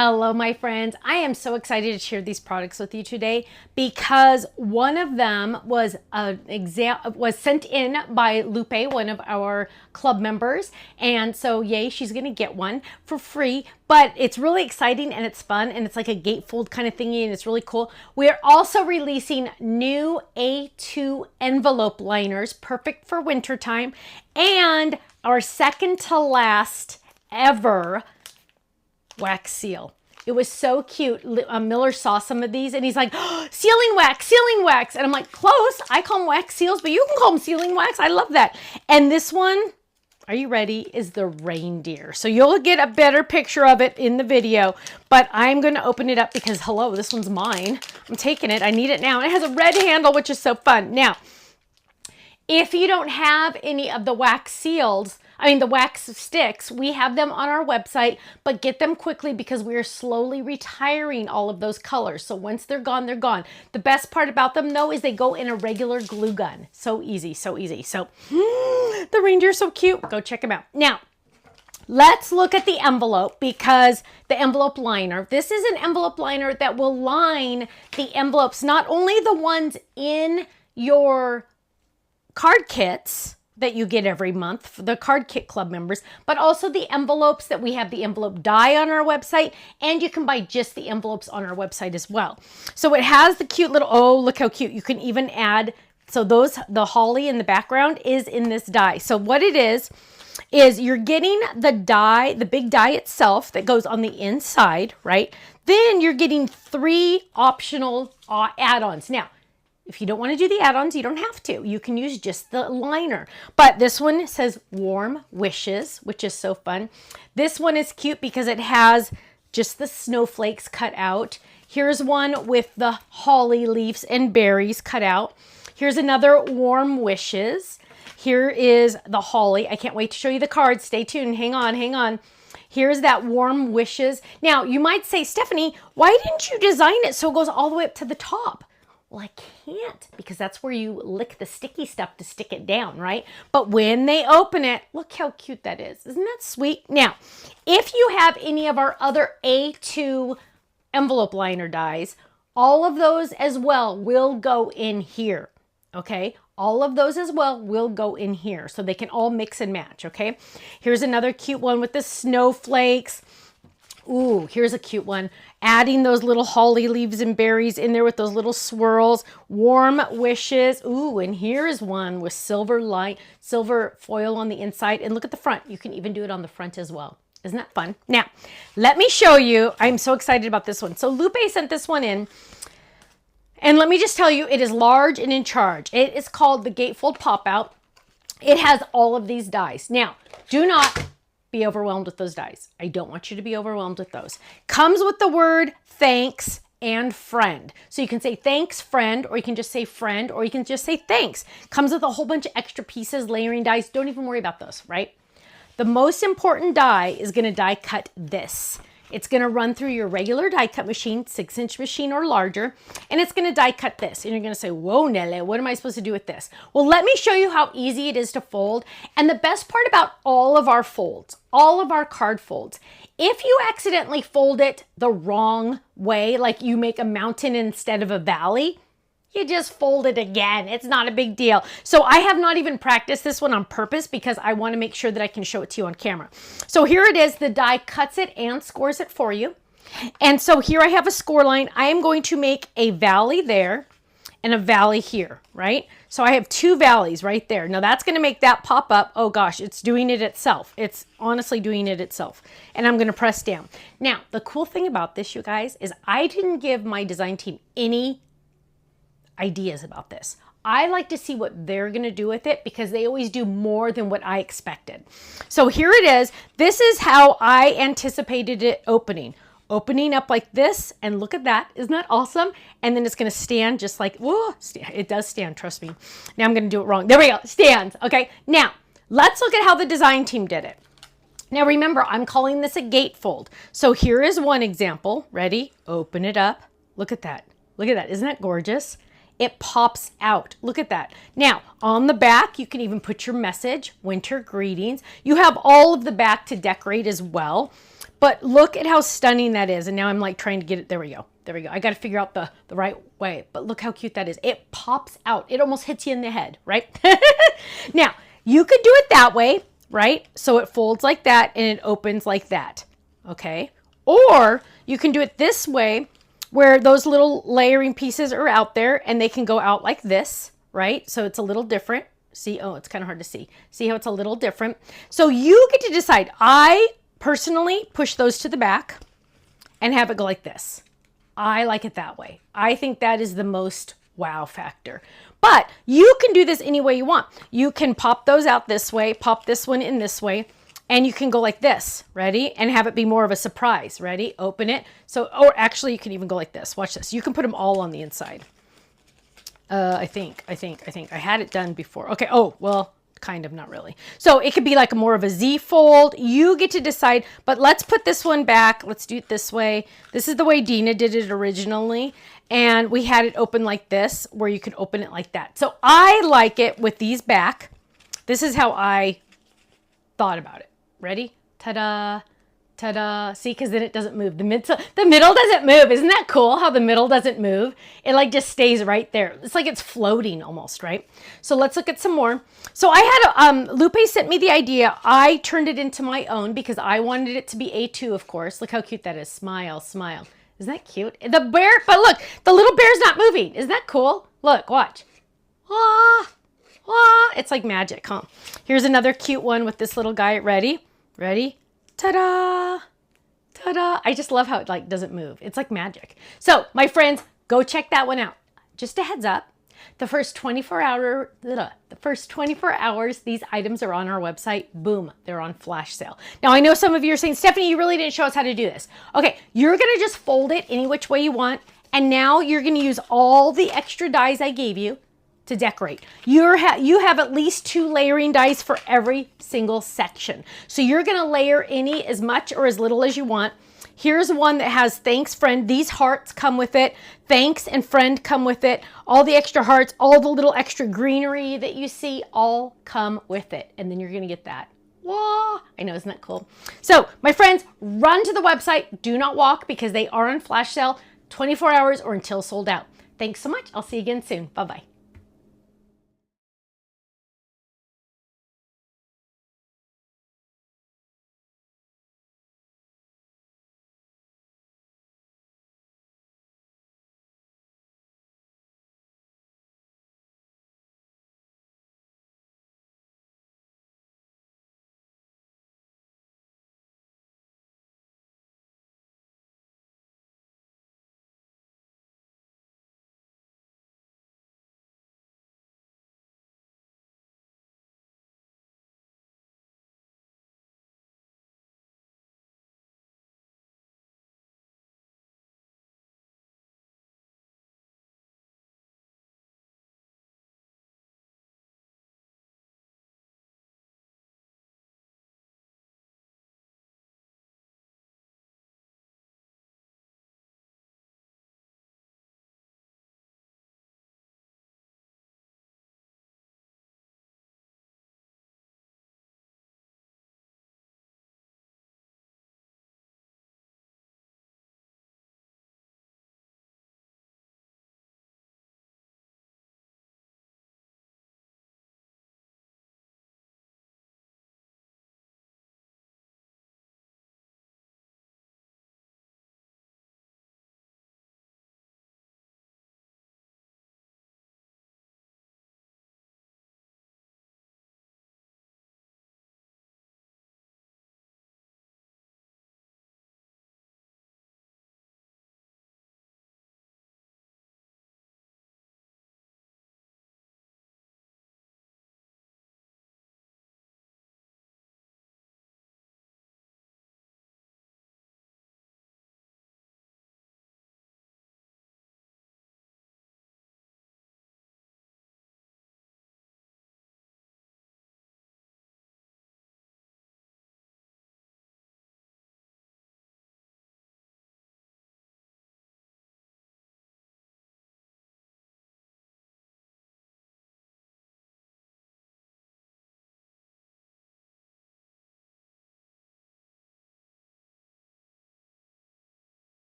Hello, my friends. I am so excited to share these products with you today because one of them was sent in by Lupe, one of our club members. And so, yay, she's going to get one for free. But it's really exciting and it's fun and it's like a gatefold kind of thingy and it's really cool. We're also releasing new A2 envelope liners, perfect for wintertime, and our second to last ever wax seal. It was so cute. Miller saw some of these and he's like, oh, sealing wax. And I'm like, close. I call them wax seals, but you can call them sealing wax. I love that. And this one, are you ready, is the reindeer. So you'll get a better picture of it in the video, but I'm going to open it up because, hello, this one's mine. I'm taking it. I need it now. And it has a red handle, which is so fun. Now, if you don't have any of the wax seals, the wax sticks, we have them on our website, but get them quickly because we are slowly retiring all of those colors. So once they're gone, they're gone. The best part about them though is they go in a regular glue gun. So easy, so easy. So the reindeer's so cute. Go check them out. Now, let's look at the envelope because the envelope liner, this is an envelope liner that will line the envelopes, not only the ones in your card kits that you get every month for the card kit club members, but also the envelopes that we have the envelope die on our website, and you can buy just the envelopes on our website as well. So it has the cute little, oh, look how cute. You can even add, so the holly in the background is in this die. So what it is you're getting the die, the big die itself that goes on the inside, right? Then you're getting 3 optional add-ons. Now, if you don't want to do the add-ons, you don't have to. You can use just the liner. But this one says Warm Wishes, which is so fun. This one is cute because it has just the snowflakes cut out. Here's one with the holly leaves and berries cut out. Here's another Warm Wishes. Here is the holly. I can't wait to show you the cards. Stay tuned. Hang on. Here's that Warm Wishes. Now, you might say, Stephanie, why didn't you design it so it goes all the way up to the top? Well, I can't because that's where you lick the sticky stuff to stick it down, right? But when they open it, look how cute that is. Isn't that sweet? Now, if you have any of our other A2 envelope liner dies, all of those as well will go in here, okay? All of those as well will go in here so they can all mix and match, okay? Here's another cute one with the snowflakes. Ooh, here's a cute one. Adding those little holly leaves and berries in there with those little swirls. Warm Wishes. Ooh, and here is one with silver foil on the inside. And look at the front. You can even do it on the front as well. Isn't that fun? Now, let me show you. I'm so excited about this one. So Lupe sent this one in. And let me just tell you, it is large and in charge. It is called the Gatefold Pop-Out. It has all of these dies. Now, do not be overwhelmed with those dies. I don't want you to be overwhelmed with those. Comes with the word thanks and friend. So you can say thanks friend, or you can just say friend, or you can just say thanks. Comes with a whole bunch of extra pieces, layering dies. Don't even worry about those, right? The most important die is going to die cut this. It's going to run through your regular die cut machine, 6-inch machine or larger, and it's going to die cut this. And you're going to say, whoa, Nelly, what am I supposed to do with this? Well, let me show you how easy it is to fold. And the best part about all of our folds, all of our card folds, if you accidentally fold it the wrong way, like you make a mountain instead of a valley, you just fold it again. It's not a big deal. So I have not even practiced this one on purpose because I want to make sure that I can show it to you on camera. So here it is. The die cuts it and scores it for you. And so here I have a score line. I am going to make a valley there and a valley here, right? So I have 2 valleys right there. Now that's going to make that pop up. Oh gosh, it's doing it itself. It's honestly doing it itself. And I'm going to press down. Now, the cool thing about this, you guys, is I didn't give my design team any ideas about this. I like to see what they're going to do with it because they always do more than what I expected. So here it is. This is how I anticipated it opening. Opening up like this, and look at that. Isn't that awesome? And then it's going to stand just like, whoa, it does stand, trust me. Now I'm going to do it wrong. There we go, it stands. Okay, now let's look at how the design team did it. Now remember, I'm calling this a gatefold. So here is one example. Ready? Open it up. Look at that. Look at that. Isn't that gorgeous? It pops out. Look at that. Now, on the back, you can even put your message, winter greetings. You have all of the back to decorate as well. But look at how stunning that is. And now I'm like trying to get it. There we go. There we go. I got to figure out the right way. But look how cute that is. It pops out. It almost hits you in the head, right? Now, you could do it that way, right? So it folds like that and it opens like that, okay? Or you can do it this way where those little layering pieces are out there and they can go out like this, right? So it's a little different. See, oh, it's kind of hard to see. See how it's a little different? So you get to decide. I personally push those to the back and have it go like this. I like it that way. I think that is the most wow factor. But you can do this any way you want. You can pop those out this way, pop this one in this way, and you can go like this, ready? And have it be more of a surprise, ready? Open it. So, or actually you can even go like this. Watch this. You can put them all on the inside. I think I had it done before. Okay. Oh, well, kind of, not really. So it could be like more of a Z fold. You get to decide, but let's put this one back. Let's do it this way. This is the way Dina did it originally. And we had it open like this, where you can open it like that. So I like it with these back. This is how I thought about it. Ready? Ta-da. Ta-da. See, because then it doesn't move. The middle doesn't move. Isn't that cool how the middle doesn't move? It like just stays right there. It's like it's floating almost, right? So let's look at some more. So I had, Lupe sent me the idea. I turned it into my own because I wanted it to be A2, of course. Look how cute that is. Smile, smile. Isn't that cute? The bear, but look, the little bear's not moving. Isn't that cool? Look, watch. Ah, ah. It's like magic, huh? Here's another cute one with this little guy. Ready? Ready? Ta-da! Ta-da! I just love how it like doesn't move. It's like magic. So, my friends, go check that one out. Just a heads up. The first 24 hours, these items are on our website. Boom, they're on flash sale. Now, I know some of you are saying, Stephanie, you really didn't show us how to do this. Okay, you're going to just fold it any which way you want. And now you're going to use all the extra dies I gave you to decorate. You have at least 2 layering dies for every single section. So you're going to layer any as much or as little as you want. Here's one that has thanks friend. These hearts come with it. Thanks and friend come with it. All the extra hearts, all the little extra greenery that you see all come with it. And then you're going to get that. Wah! I know, isn't that cool? So my friends, run to the website. Do not walk because they are on flash sale 24 hours or until sold out. Thanks so much. I'll see you again soon. Bye-bye.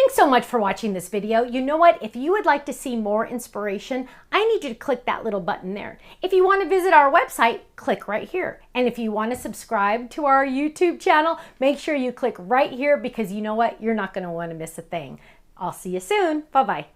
Thanks so much for watching this video. You know what? If you would like to see more inspiration, I need you to click that little button there. If you want to visit our website, click right here. And if you want to subscribe to our YouTube channel, make sure you click right here because you know what? You're not going to want to miss a thing. I'll see you soon. Bye-bye.